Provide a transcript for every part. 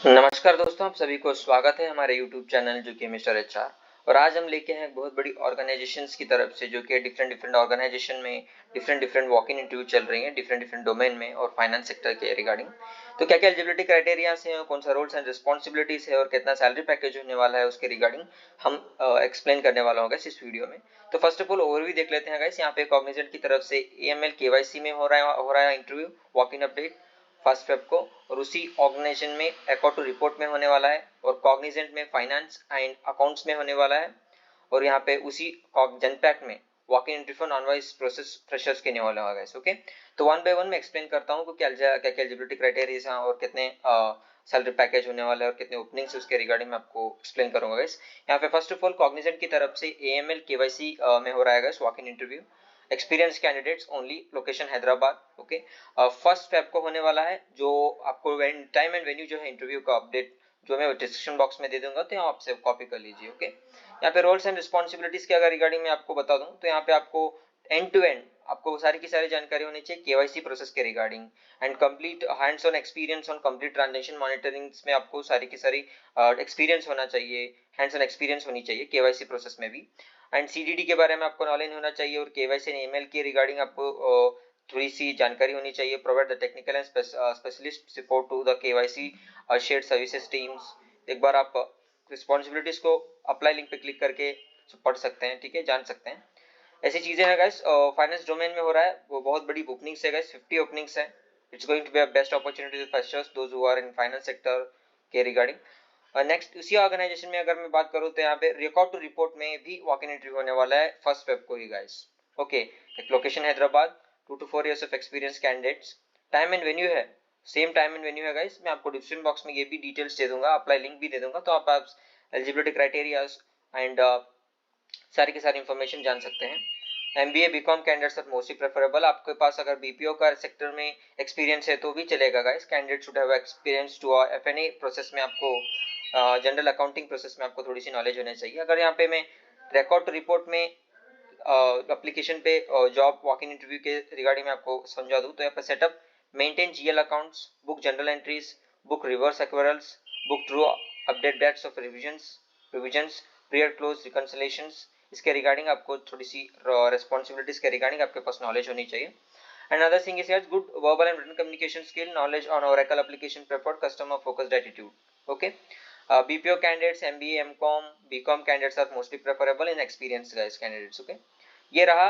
नमस्कार दोस्तों, आप सभी को स्वागत है हमारे YouTube चैनल जो कि मिस्टर एचआर। और आज हम लेके हैं एक बहुत बड़ी ऑर्गेनाइजेशंस की तरफ से जो कि डिफरेंट डिफरेंट ऑर्गेनाइजेशन में डिफरेंट वॉक इन इंटरव्यू चल रही हैं डिफरेंट डिफरेंट डोमेन में और फाइनेंस सेक्टर के रिगार्डिंग। तो क्या क्या एलिजिबिलिटी क्राइटेरिया है, कौन सा रोल्स एंड रिस्पॉन्सिबिलिटीज है और कितना सैलरी पैकेज होने वाला है उसके रिगार्डिंग हम एक्सप्लेन करने वाला होगा इस वीडियो में। तो फर्स्ट ऑफ ऑल ओवरव्यू देख लेते हैं गाइस। यहाँ पे कॉग्निजेंट की तरफ से AML KYC में हो रहा है interview walk in update first Feb को, और उसी ऑर्गेनाइजेशन में अकॉर्ड टू रिपोर्ट में होने वाला है और कॉग्निजेंट में फाइनेंस एंड अकाउंट्स में होने वाला है। और यहाँ पे उसी जनपैक में walk in interview for non voice process freshers के होने वाला है। ओके, तो वन बाय वन में एक्सप्लेन करता हूँ कि क्या क्या एलिजिबिलिटी क्राइटेरिया है और कितने सैलरी पैकेज होने वाला है और कितने ओपनिंग्स उसके रिगार्डिंग में आपको एक्सप्लेन करूंगा गाइस। यहाँ पे फर्स्ट ऑफ ऑल कॉग्निजेंट की तरफ से AML KYC में हो रहा है guys walk in interview. Experience candidates only, location Hyderabad. Okay, first Feb को होने वाला है। जो आपको टाइम एंड वेन्यू जो है इंटरव्यू का अपडेट जो मैं डिस्क्रिप्शन बॉक्स में दे दूंगा, तो यहाँ आपसे कॉपी कर लीजिए। ओके, यहाँ पे रोल्स एंड रिस्पॉन्सिबिलिटीज के अगर रिगार्डिंग में आपको बता दूं तो यहाँ पे आपको एंड टू एंड आपको सारी की सारी जानकारी होनी चाहिए KYC प्रोसेस के regarding and complete hands on experience on complete transaction monitoring में आपको सारी की सारी एक्सपीरियंस होना चाहिए, हैंड्स ऑन एक्सपीरियंस होनी चाहिए KYC प्रोसेस में भी। एंड CDD के बारे में आपको नॉलेज होना चाहिए और KYC एंड AML के रिगार्डिंग आपको थोड़ी सी जानकारी होनी चाहिए। Provide the technical and specialist support to the KYC shared services teams. एक बार आप रिस्पॉन्सिबिलिटीज को अप्लाई लिंक पे क्लिक करके पढ़ सकते हैं, ठीक है, जान सकते हैं। ऐसी चीजें हैं गाइस। फाइनेंस डोमेन में हो रहा है, वो बहुत बड़ी ओपनिंग्स है गाइस, 50 ओपनिंग्स है। It's going to be a best opportunity for freshers those who are in finance sector के रिगार्डिंग। नेक्स्ट उसी ऑर्गेनाइजेशन में अगर मैं बात करूं तो यहाँ पे रिकॉर्ड टू रिपोर्ट में भी वॉक इन इंटरव्यू होने वाला है फर्स्ट फेब को ही गाइस। ओके, एक location Hyderabad, 2 to 4 years of experience candidates. Time and venue है, सेम टाइम एंड वेन्यू है गाइस। मैं आपको डिस्क्रिप्शन बॉक्स में ये भी डिटेल्स दे दूंगा, अप्लाई लिंक भी दे दूंगा, तो आप एलिजिबिलिटी क्राइटेरिया एंड सारी की सारी इंफॉर्मेशन जान सकते हैं। MBA BCom candidates are mostly preferable. आपके पास अगर BPO का सेक्टर में एक्सपीरियंस है तो भी चलेगा guys. Candidate should have experience to FNA process में, आपको जनरल अकाउंटिंग प्रोसेस में आपको थोड़ी सी नॉलेज होनी चाहिए। अगर यहाँ पे मैं रिकॉर्ड टू रिपोर्ट में एप्लीकेशन पे जॉब वॉक इन इंटरव्यू के रिगार्डिंग में आपको समझा दूं तो यहाँ पे setup maintain GL accounts, book general entries, book reverse accruals, book true update dates of revisions, prior close reconciliations. इसके रिगार्डिंग आपको थोड़ी सी रिस्पॉन्सिबिलिटीज के रिगार्डिंग आपके पास नॉलेज होनी चाहिए। Another thing is good verbal and written communication skill, knowledge on Oracle application prepared, customer focused attitude. Okay. BPO candidates, MBA, MCOM, BCom candidates are mostly preferable in experienced guys candidates. Okay. ये रहा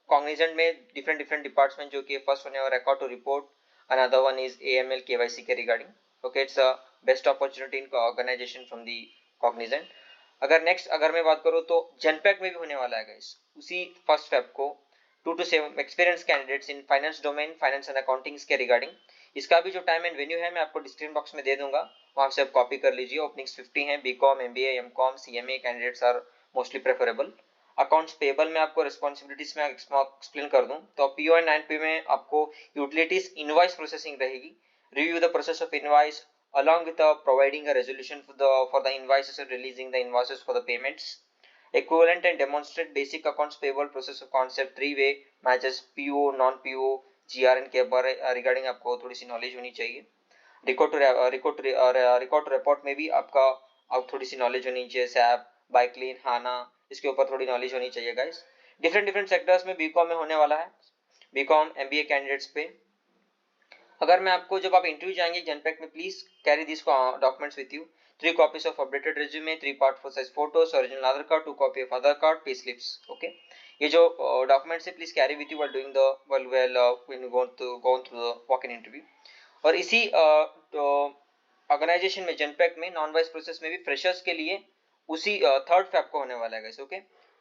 Cognizant में different different department जो कि first होने वाला record to report, another one is AML KYC के regarding. Okay, it's a best opportunity in organisation from the Cognizant. अगर मैं बात करूँ तो जनपैक में भी होने वाला है गाइस उसी फर्स्ट फेब को, 2 to 7 experience candidates in finance domain, finance and accounting के रिगार्डिंग। इसका भी जो टाइम एंड वेन्यू है मैं आपको डिस्क्रिप्शन बॉक्स में दे दूंगा, वहां से आप कॉपी कर लीजिए। ओपनिंग्स 50 हैं। BCom MBA MCom CMA candidates are mostly preferable. Accounts payable में आपको रिस्पॉन्सिबिलिटीज में एक्सप्लेन कर दूं तो PO एंड 9P में आपको यूटिलिटीज इनवॉइस प्रोसेसिंग रहेगी। Review the process of invoice along with providing a resolution for the invoices and releasing the invoices for the payments. Equivalent and demonstrate basic accounts payable process of concept, 3-way matches PO non-PO GRN के regarding आपको थोड़ी सी knowledge होनी चाहिए। Record report में भी आप थोड़ी सी knowledge होनी चाहिए। SAP, बाइक्लीन, हाना, इसके ऊपर थोड़ी नॉलेज होनी चाहिए गाइस। डिफरेंट डिफरेंट सेक्टर्स में BCom में होने वाला है। BCom MBA कैंडिडेट्स पे अगर मैं आपको जब आप इंटरव्यू जाएंगे जनपैक में, please carry this documents with you. 3 copies of updated resume, 3 passport size photos, original Aadhaar card, 2 copy of Aadhaar card, pay slips. Okay, ये जो डॉक्यूमेंट्स है please carry with you while doing the when you go through the walk in interview। और इसी organisation में जनपैक में non voice process में भी freshers के लिए उसी थर्ड फेब को होने वाला है guys. Okay,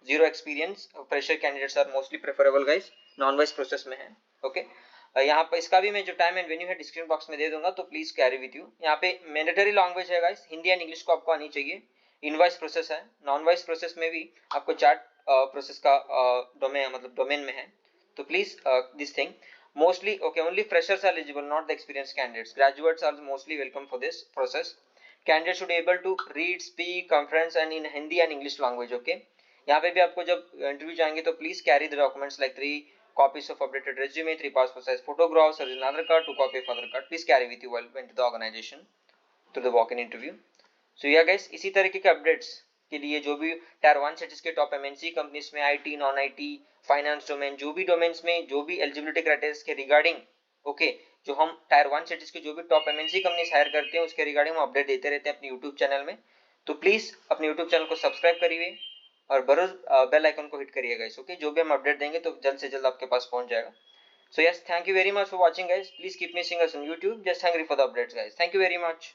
zero experience fresher candidates are mostly preferable guys, non voice process में है। ओके, यहाँ पर इसका भी मैं जो टाइम एंड वेन्यू है डिस्क्रिप्शन बॉक्स में दे दूंगा, तो प्लीज कैरी विथ यू। यहाँ पे मैंडेटरी लैंग्वेज है गाइस, हिंदी एंड इंग्लिश को आपको आनी चाहिए। इनवॉइस प्रोसेस है। नॉन वाइस प्रोसेस में भी आपको चार्ट प्रोसेस का डोमेन में है, तो please this thing mostly okay, only freshers are eligible, not the experienced candidates. Graduates are mostly welcome for this process. Candidates should be able to read, speak, conference and in Hindi and English language. Okay, यहाँ पे भी आपको जब interview जाएंगे तो please carry the documents like 3 copies of updated resume, 3 passport size photographs, original Aadhaar card, 2 copy of Aadhaar card. Please carry with you while went to the organization. Through the walk in interview. So yeah guys, इसी तरीके के updates के लिए जो भी tyre 1 cities के top MNC companies में IT, non IT, finance domain, जो भी डोमेन्स में जो भी एलिजिबिलिटी क्राइटेरिया के रिगार्डिंग, ओके, जो हम टायर 1 सिटीज के जो भी टॉप एमएनसी कंपनीज हायर करते हैं उसके रिगार्डिंग हम अपडेट देते रहते हैं अपने यूट्यूब चैनल में। तो प्लीज अपने यूट्यूब चैनल को सब्सक्राइब करिए और बरोज बेल आइकन को हिट करिए गाइस, ओके। जो भी हम अपडेट देंगे तो जल्द से जल्द आपके पास पहुंच जाएगा। So yes, thank you very much for watching guys. Please keep me seeing us on YouTube. Just hungry for the updates guys. Thank you very much.